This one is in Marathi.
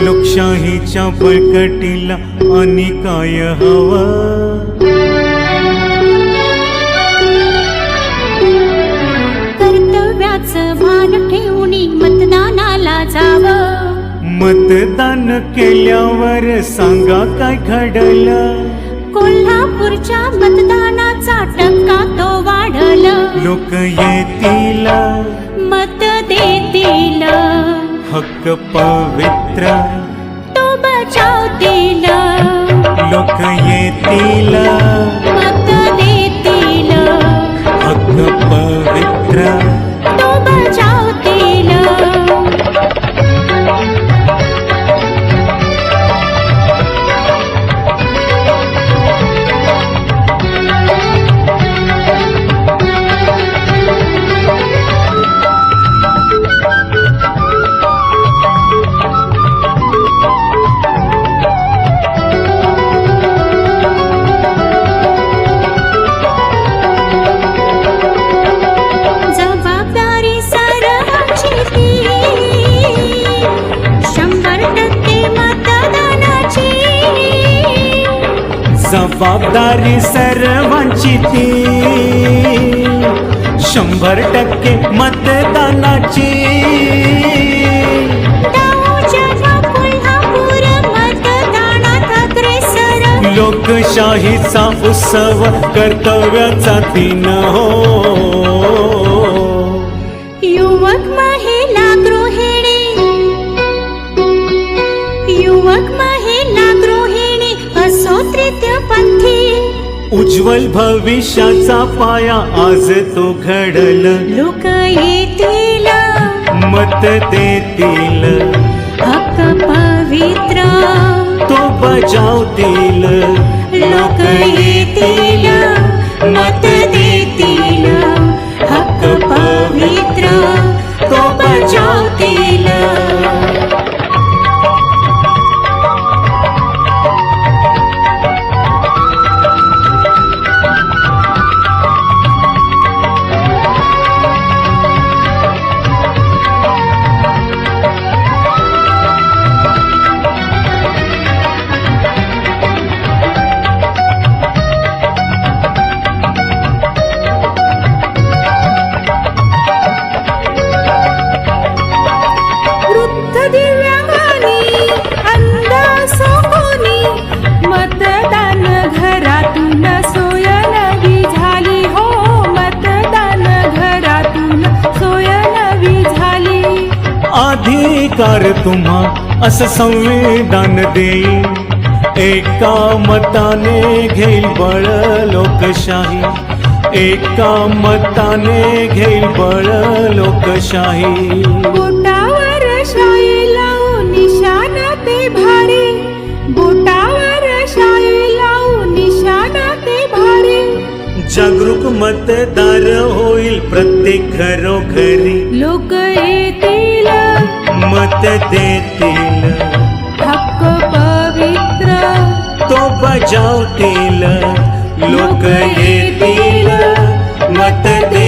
लोकशाहीच्या बळकटीला आणि काय हवं? कर्तव्याचं भान ठेवून मतदानाला जावं. मतदान केल्यावर सांगा काय घडलं? कोल्हापूरच्या मतदानाचा टक्का तो वाढल. लोक येतील, मत देतील, हक्क पवित्र तो बजावतील. लोक येतील, मत देतील, हक्क पवित्र तो बजावतील. जबाबदारी सर्वांची ती 100% मतदानाची. लोकशाहीचा उत्सव कर्तव्याचा दिन हो. युवक महिला गृहिणी, युवक महिला गृहिणी असो तृतीयपंथी. उज्ज्वल भविष्याचा पाया आज तो घडल. लोक येतील, मत देतील, हक्क पवित्र तो बजावतील. लोक येतील, मत देतील, हक्क पवित्र तो बजावतील. मतदान घरातून सोय नवी झाली हो. मतदान घरातून सोय नवी झाली. अधिकार तुम्हा असं संविधान देईल. एका मताने घेईल बळ लोकशाही. एका मताने घेईल बळ लोकशाही. बोटावर शाई लावून निशाण ते भारी. बोटावर शाई लावून निशाण ते भारी. जागरूक मतदार होईल प्रत्येक घरोघरी. लोक येतील, मत देतील, हक्क पवित्र तो बजावतील. लोक येतील, मत देतील.